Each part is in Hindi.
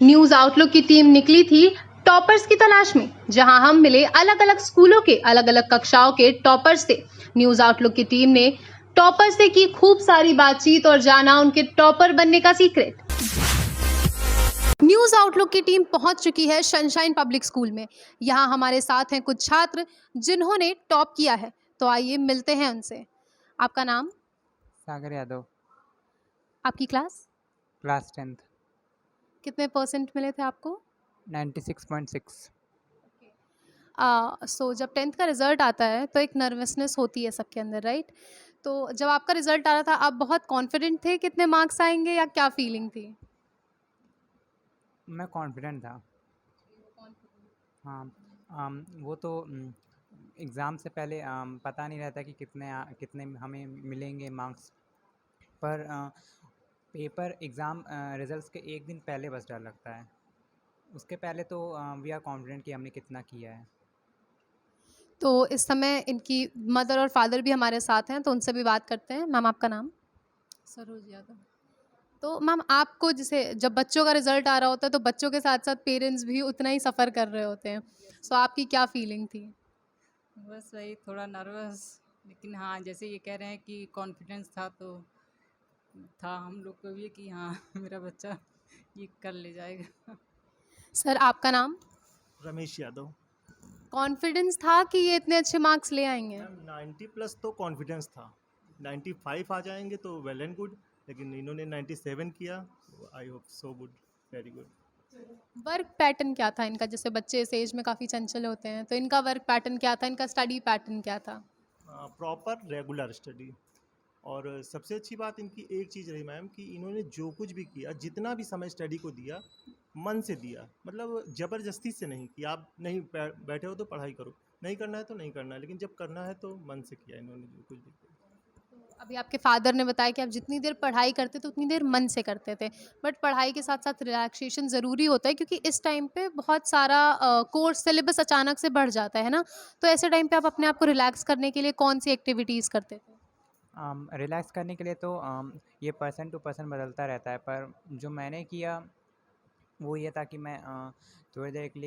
न्यूज आउटलुक की टीम निकली थी टॉपर्स की तलाश में, जहां हम मिले अलग अलग स्कूलों के अलग अलग कक्षाओं के टॉपर्स से। न्यूज आउटलुक की टीम ने टॉपर से की खूब सारी बातचीत और जाना उनके टॉपर बनने का सीक्रेट। न्यूज आउटलुक की टीम पहुंच चुकी है सनशाइन पब्लिक स्कूल में। यहां हमारे साथ हैं कुछ छात्र जिन्होंने टॉप किया है, तो आइए मिलते हैं उनसे। आपका नाम? सागर यादव। आपकी क्लास? Class 10th। कितने परसेंट मिले थे आपको? 96.6। सो जब 10th का रिजल्ट आता है तो एक नर्वसनेस होती है सबके अंदर, राइट? तो जब आपका रिजल्ट आ रहा था, आप बहुत कॉन्फिडेंट थे कितने मार्क्स आएंगे, या क्या फीलिंग थी? मैं कॉन्फिडेंट था। हाँ। वो तो एग्ज़ाम से पहले पता नहीं रहता कि कितने हमें मिलेंगे मार्क्स। पर पेपर एग्ज़ाम रिजल्ट्स के एक दिन पहले बस डर लगता है। उसके पहले तो वी आर कॉन्फिडेंट कि हमने कितना किया है। तो इस समय इनकी मदर और फादर भी हमारे साथ हैं, तो उनसे भी बात करते हैं। मैम, आपका नाम? सरोज यादव। तो मैम, आपको जैसे जब बच्चों का रिजल्ट आ रहा होता है तो बच्चों के साथ साथ पेरेंट्स भी उतना ही सफ़र कर रहे होते हैं, सो आपकी क्या फीलिंग थी? बस वही थोड़ा नर्वस, लेकिन हाँ, जैसे ये कह रहे हैं कि कॉन्फिडेंस था तो था हम लोग को भी कि हाँ मेरा बच्चा ये कर ले जाएगा। सर, आपका नाम? रमेश यादव। कॉन्फिडेंस था कि ये इतने अच्छे मार्क्स ले आएंगे? मैम 90 प्लस तो कॉन्फिडेंस था। 95 आ जाएंगे तो वेल एंड गुड, लेकिन इन्होंने 97 किया। I hope so good, very good. Work pattern क्या था इनका? जैसे बच्चे इस एज में काफ़ी चंचल होते हैं, तो इनका वर्क पैटर्न क्या था, इनका स्टडी पैटर्न क्या था? Proper regular study. और सबसे अच्छी बात इनकी एक चीज़ रही मैम कि इन्होंने जो कुछ भी किया, जितना भी समय स्टडी को दिया, मन से दिया। मतलब ज़बरदस्ती से नहीं कि आप नहीं बैठे हो तो पढ़ाई करो, नहीं करना है तो नहीं करना है, लेकिन जब करना है तो मन से किया इन्होंने जो कुछ भी किया। अभी आपके फादर ने बताया कि आप जितनी देर पढ़ाई करते थे उतनी देर मन से करते थे, बट पढ़ाई के साथ साथ रिलैक्सेशन ज़रूरी होता है, क्योंकि इस टाइम पे बहुत सारा कोर्स सिलेबस अचानक से बढ़ जाता है ना। तो ऐसे टाइम पे आप अपने आप को रिलैक्स करने के लिए कौन सी एक्टिविटीज़ करते थे? रिलैक्स करने के लिए तो ये पर्सन टू पर्सन बदलता रहता है, पर जो मैंने किया वो ये था कि मैं थोड़ी देर के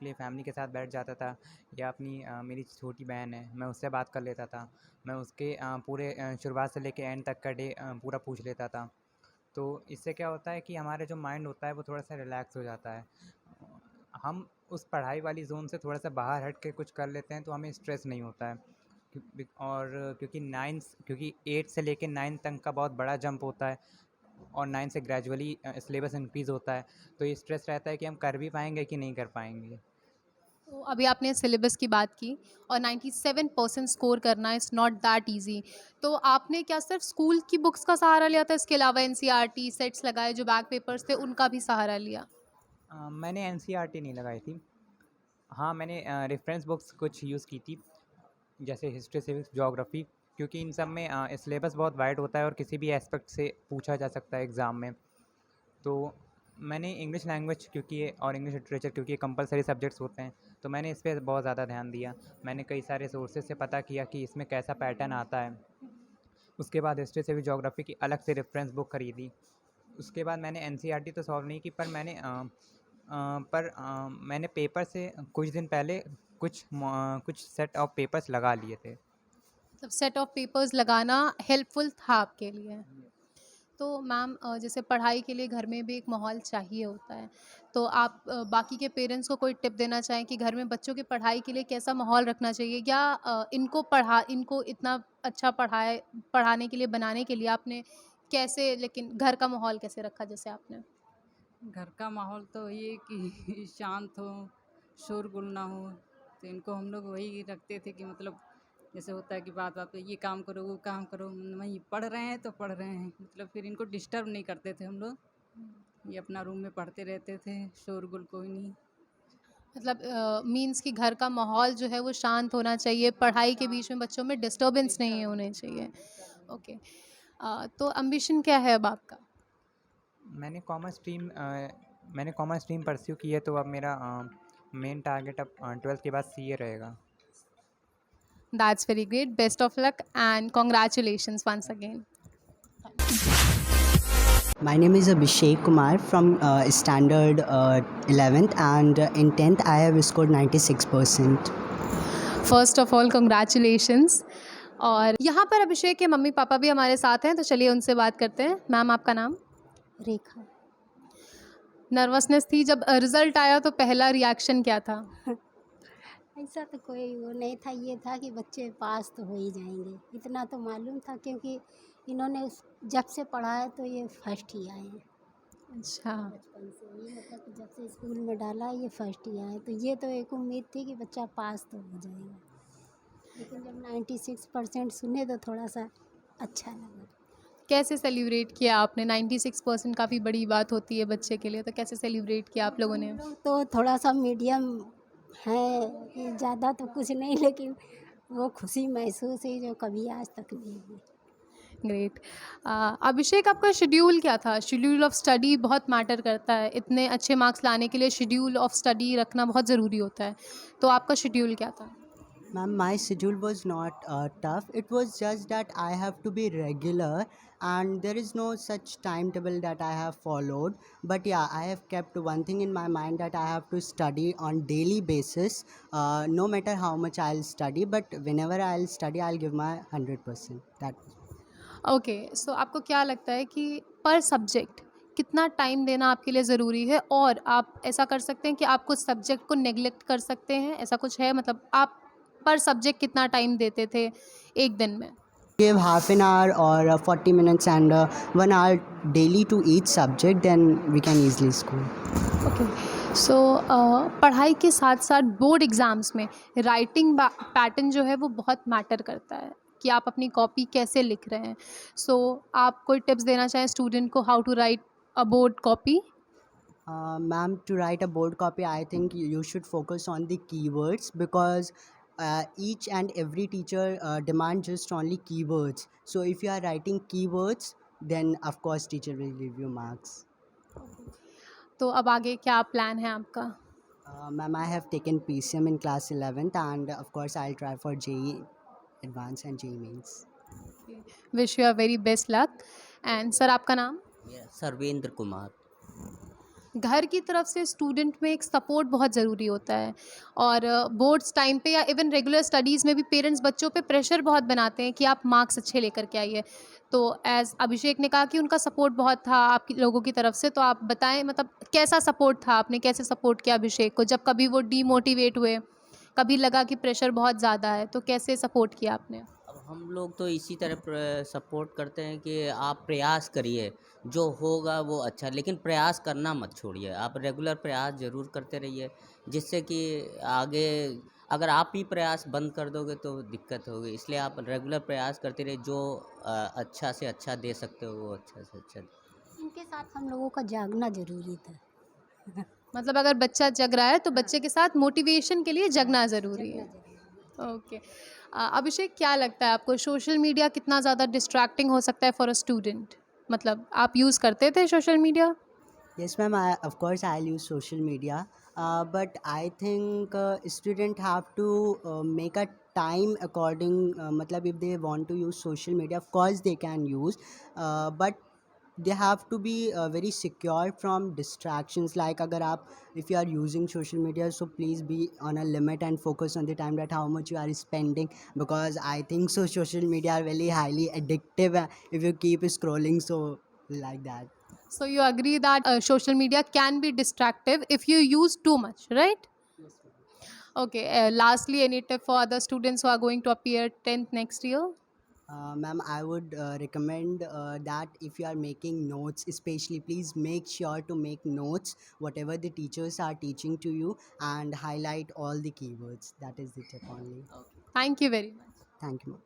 लिए फैमिली के साथ बैठ जाता था, या अपनी मेरी छोटी बहन है, मैं उससे बात कर लेता था। मैं उसके पूरे शुरुआत से लेके एंड तक का डे पूरा पूछ लेता था। तो इससे क्या होता है कि हमारा जो माइंड होता है वो थोड़ा सा रिलैक्स हो जाता है। हम उस पढ़ाई वाली जोन से थोड़ा सा बाहर हट के कुछ कर लेते हैं तो हमें स्ट्रेस नहीं होता है। और क्योंकि 8 से लेके 9 तक का बहुत बड़ा जंप होता है, और 9 से ग्रेजुअली सिलेबस इंक्रीज़ होता है, तो ये स्ट्रेस रहता है कि हम कर भी पाएंगे कि नहीं कर पाएंगे। तो अभी आपने सिलेबस की बात की, और 97% स्कोर करना इज़ नॉट दैट ईजी। तो आपने क्या सिर्फ स्कूल की बुक्स का सहारा लिया था, इसके अलावा एनसीईआरटी सेट्स लगाए, जो बैक पेपर्स थे उनका भी सहारा लिया? मैंने एनसीईआरटी नहीं लगाई थी। हाँ, मैंने रेफरेंस बुक्स कुछ यूज़ की थी, जैसे हिस्ट्री, सिविक्स, ज्योग्राफी, क्योंकि इन सब में सिलेबस बहुत वाइड होता है और किसी भी एस्पेक्ट से पूछा जा सकता है एग्ज़ाम में। तो मैंने इंग्लिश लैंग्वेज और इंग्लिश लिटरेचर, क्योंकि ये कंपलसरी सब्जेक्ट्स होते हैं, तो मैंने इस पे बहुत ज़्यादा ध्यान दिया। मैंने कई सारे सोर्सेज से पता किया कि इसमें कैसा पैटर्न आता है। उसके बाद हिस्ट्री से भी ज्योग्राफी की अलग से रेफरेंस बुक खरीदी। उसके बाद मैंने एनसीईआरटी तो सॉल्व नहीं की, पर मैंने पेपर से कुछ दिन पहले कुछ सेट ऑफ पेपर्स लगा लिए थे। मतलब सेट ऑफ पेपर्स लगाना हेल्पफुल था आपके लिए? तो मैम, जैसे पढ़ाई के लिए घर में भी एक माहौल चाहिए होता है, तो आप बाकी के पेरेंट्स को कोई टिप देना चाहें कि घर में बच्चों की पढ़ाई के लिए कैसा माहौल रखना चाहिए, या इनको इतना अच्छा पढ़ाने के लिए, बनाने के लिए आपने कैसे, लेकिन घर का माहौल कैसे रखा जैसे आपने? घर का माहौल तो ये कि शांत हो, शोरगुल ना हो। तो इनको हम लोग वही रखते थे कि मतलब जैसे होता है कि बात बात पे ये काम करो वो काम करो, वहीं पढ़ रहे हैं तो पढ़ रहे हैं, मतलब फिर इनको डिस्टर्ब नहीं करते थे हम लोग। ये अपना रूम में पढ़ते रहते थे, शोरगुल कोई नहीं। मतलब मीन्स कि घर का माहौल जो है वो शांत होना चाहिए, पढ़ाई के बीच में बच्चों में डिस्टर्बेंस नहीं होने चाहिए। ओके। तो एम्बिशन क्या है अब आपका? मैंने कॉमर्स स्ट्रीम परस्यू की है, तो अब मेरा मेन टारगेट अब 12th के बाद सीए रहेगा। That's very great. Best of luck and congratulations once again. My name is Abhishek Kumar from standard 11th, and in 10th I have scored 96%. First of all congratulations. और यहाँ पर अभिषेक के मम्मी पापा भी हमारे साथ हैं, तो चलिए उनसे बात करते हैं। मैम, आपका नाम? रेखा। नर्वसनेस थी जब रिज़ल्ट आया, तो पहला रिएक्शन क्या था? ऐसा तो कोई वो नहीं था, ये था कि बच्चे पास तो हो ही जाएंगे, इतना तो मालूम था, क्योंकि इन्होंने जब से पढ़ा है तो ये फर्स्ट ही आए हैं अच्छा। बचपन से ही, मतलब कि जब से स्कूल में डाला ये फर्स्ट ही आए, तो ये तो एक उम्मीद थी कि बच्चा पास तो हो जाएगा, लेकिन जब 96% सुने तो थोड़ा सा अच्छा लगा। कैसे सेलिब्रेट किया आपने? 96% काफ़ी बड़ी बात होती है बच्चे के लिए, तो कैसे सेलिब्रेट किया आप लोगों ने? हम लोग तो थोड़ा सा मीडियम है, ये ज़्यादा तो कुछ नहीं, लेकिन वो खुशी महसूस हुई जो कभी आज तक नहीं हुई। ग्रेट। अभिषेक, आपका शेड्यूल क्या था? शेड्यूल ऑफ स्टडी बहुत मैटर करता है, इतने अच्छे मार्क्स लाने के लिए शेड्यूल ऑफ स्टडी रखना बहुत ज़रूरी होता है, तो आपका शेड्यूल क्या था? Ma'am, my schedule was not tough. It was just that I have to be regular, and there is no such timetable that I have followed. But yeah, I have kept one thing in my mind, that I have to study on daily basis. No matter how much I'll study, but whenever I'll study, I'll give my 100%. That. Okay, सो आपको क्या लगता है कि पर सब्जेक्ट कितना टाइम देना आपके लिए ज़रूरी है, और आप ऐसा कर सकते हैं कि आप कुछ सब्जेक्ट को नेग्लेक्ट कर सकते हैं, ऐसा कुछ है? मतलब आप पर सब्जेक्ट कितना टाइम देते थे एक दिन में? Give half an hour or 40 minutes and 1 hour daily to each subject, then we can easily score. Okay, so पढ़ाई के साथ साथ बोर्ड एग्ज़ाम्स में राइटिंग पैटर्न जो है वो बहुत मैटर करता है कि आप अपनी कॉपी कैसे लिख रहे हैं। सो आप कोई टिप्स देना चाहें स्टूडेंट को, how to write a board copy? Ma'am, to write a board copy, I think you should focus on the keywords, because each and every teacher demand just only keywords. So if you are writing keywords, then of course teacher will give you marks. तो अब आगे क्या प्लान है आपका? Ma'am, I have taken PCM in class 11th, and of course I'll try for JE Advanced and JE Mains. Wish you a very best luck. And sir, आपका नाम? सर्वेंद्र कुमार। घर की तरफ से स्टूडेंट में एक सपोर्ट बहुत ज़रूरी होता है, और बोर्ड्स टाइम पे या इवन रेगुलर स्टडीज़ में भी पेरेंट्स बच्चों पे प्रेशर बहुत बनाते हैं कि आप मार्क्स अच्छे लेकर के आइए। तो एज़ अभिषेक ने कहा कि उनका सपोर्ट बहुत था आप लोगों की तरफ से, तो आप बताएं मतलब कैसा सपोर्ट था, आपने कैसे सपोर्ट किया अभिषेक को जब कभी वो डीमोटिवेट हुए, कभी लगा कि प्रेशर बहुत ज़्यादा है, तो कैसे सपोर्ट किया आपने? अब हम लोग तो इसी तरह सपोर्ट करते हैं कि आप प्रयास करिए, जो होगा वो अच्छा, लेकिन प्रयास करना मत छोड़िए, आप रेगुलर प्रयास ज़रूर करते रहिए, जिससे कि आगे अगर आप ही प्रयास बंद कर दोगे तो दिक्कत होगी, इसलिए आप रेगुलर प्रयास करते रहिए, जो अच्छा से अच्छा दे सकते हो वो अच्छा से अच्छा। इनके साथ हम लोगों का जागना ज़रूरी था। मतलब अगर बच्चा जग रहा है तो बच्चे के साथ मोटिवेशन के लिए जगना ज़रूरी है। ओके। अभिषेक, क्या लगता है आपको सोशल मीडिया कितना ज़्यादा डिस्ट्रैक्टिंग हो सकता है फॉर अ स्टूडेंट? मतलब आप यूज़ करते थे social media? Yes, ma'am. Of course, I'll use social media, but I think student have to make a time according. Matlab, if they want to use social media, of course they can use, but they have to be very secure from distractions. Like, agar aap, if you are using social media, so please be on a limit and focus on the time, that how much you are spending, because I think so social media are very highly addictive if you keep scrolling, so like that. So you agree that social media can be distractive if you use too much, right? Okay. Lastly, any tip for other students who are going to appear 10th next year? Ma'am, I would recommend that if you are making notes, especially, please make sure to make notes, whatever the teachers are teaching to you, and highlight all the keywords. That is the tip only. Thank you very much. Thank you, ma'am.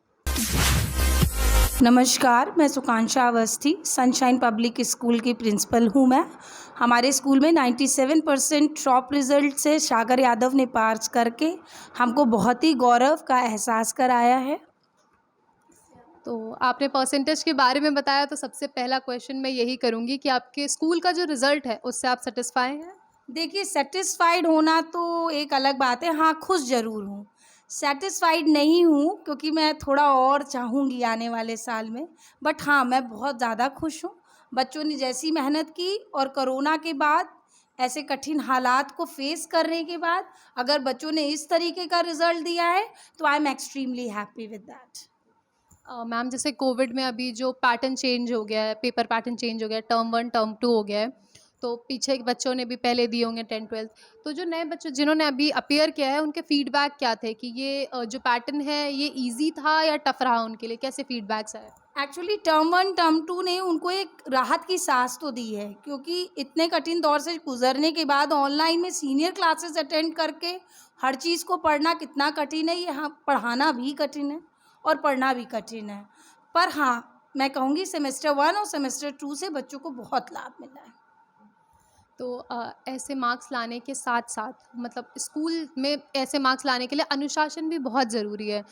नमस्कार, मैं सुकांक्षा अवस्थी, सनशाइन पब्लिक स्कूल की प्रिंसिपल हूँ मैं। हमारे स्कूल में 97% टॉप रिज़ल्ट से सागर यादव ने पास करके हमको बहुत ही गौरव का एहसास कराया है। तो आपने परसेंटेज के बारे में बताया, तो सबसे पहला क्वेश्चन मैं यही करूँगी कि आपके स्कूल का जो रिज़ल्ट है उससे आप सेटिस्फाई हैं? देखिए, सेटिस्फाइड होना तो एक अलग बात है, हाँ खुश ज़रूर हूँ। सेटिस्फाइड नहीं हूँ क्योंकि मैं थोड़ा और चाहूँगी आने वाले साल में, बट हाँ मैं बहुत ज़्यादा खुश हूँ। बच्चों ने जैसी मेहनत की और कोरोना के बाद ऐसे कठिन हालात को फेस करने के बाद अगर बच्चों ने इस तरीके का रिजल्ट दिया है तो I am extremely happy with that. Ma'am जैसे कोविड में अभी जो पैटर्न चेंज हो गया है, पेपर पैटर्न चेंज हो गया है, टर्म 1 टर्म 2 हो गया है, तो पीछे के बच्चों ने भी पहले दिए होंगे 10 12, तो जो नए बच्चों जिन्होंने अभी अपीयर किया है उनके फीडबैक क्या थे कि ये जो पैटर्न है ये इजी था या टफ रहा उनके लिए, कैसे फीडबैक्स आए? एक्चुअली टर्म 1 टर्म 2 ने उनको एक राहत की सांस तो दी है, क्योंकि इतने कठिन दौर से गुजरने के बाद ऑनलाइन में सीनियर क्लासेस अटेंड करके हर चीज़ को पढ़ना कितना कठिन है, ये हाँ पढ़ाना भी कठिन है और पढ़ना भी कठिन है। पर हाँ मैं कहूँगी सेमेस्टर 1 और सेमेस्टर 2 से बच्चों को बहुत लाभ मिला है। तो ऐसे मार्क्स लाने के साथ साथ मतलब स्कूल में ऐसे मार्क्स लाने के लिए अनुशासन भी बहुत ज़रूरी है,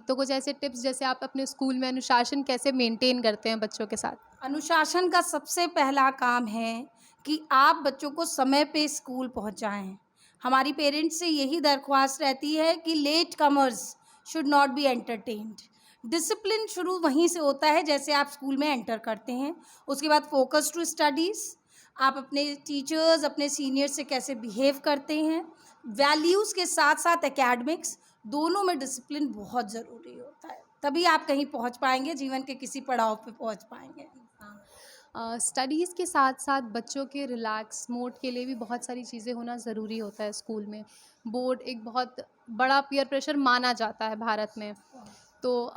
तो कुछ ऐसे टिप्स जैसे आप अपने स्कूल में अनुशासन कैसे मेंटेन करते हैं बच्चों के साथ? अनुशासन का सबसे पहला काम है कि आप बच्चों को समय पे स्कूल पहुंचाएं। हमारी पेरेंट्स से यही दरख्वास्त रहती है कि late comers should not be entertained. Discipline शुरू वहीं से होता है जैसे आप स्कूल में एंटर करते हैं, उसके बाद फोकस टू स्टडीज़, आप अपने टीचर्स अपने सीनियर से कैसे बिहेव करते हैं, वैल्यूज़ के साथ साथ एकेडमिक्स, दोनों में डिसिप्लिन बहुत ज़रूरी होता है, तभी आप कहीं पहुंच पाएंगे, जीवन के किसी पड़ाव पे पहुंच पाएंगे। स्टडीज़ के साथ साथ बच्चों के रिलैक्स मोड के लिए भी बहुत सारी चीज़ें होना ज़रूरी होता है स्कूल में। बोर्ड एक बहुत बड़ा पीयर प्रेशर माना जाता है भारत में, तो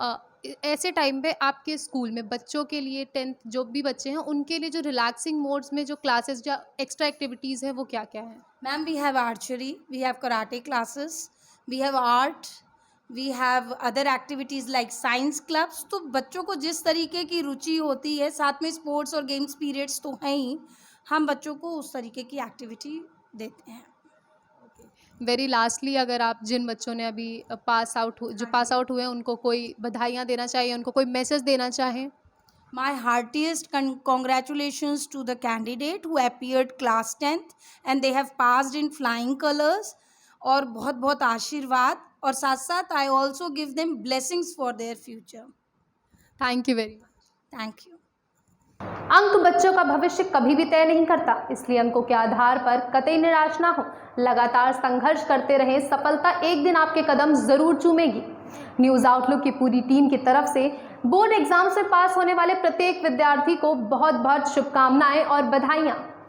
ऐसे टाइम पे आपके स्कूल में बच्चों के लिए 10th जो भी बच्चे हैं उनके लिए जो रिलैक्सिंग मोड्स में जो क्लासेस या एक्स्ट्रा एक्टिविटीज़ हैं वो क्या क्या हैं? Ma'am we have archery, we have karate classes, we have art, we have other activities like science clubs. तो बच्चों को जिस तरीके की रुचि होती है, साथ में स्पोर्ट्स और गेम्स पीरियड्स तो हैं ही, हम बच्चों को उस तरीके की एक्टिविटी देते हैं। वेरी लास्टली अगर आप जिन बच्चों ने अभी पास आउट हुए हैं उनको कोई बधाइयाँ देना चाहिए, उनको कोई मैसेज देना चाहें? My heartiest congratulations to the candidate who appeared class 10th and they have passed in flying colors, और बहुत बहुत आशीर्वाद, और साथ साथ I also give them blessings for their future. Thank you very much. Thank you. अंक बच्चों का भविष्य कभी भी तय नहीं करता, इसलिए अंकों के आधार पर कतई निराश ना हो, लगातार संघर्ष करते रहें, सफलता एक दिन आपके कदम जरूर चूमेगी। न्यूज़ आउटलुक की पूरी टीम की तरफ से बोर्ड एग्जाम से पास होने वाले प्रत्येक विद्यार्थी को बहुत बहुत शुभकामनाएं और बधाइयां।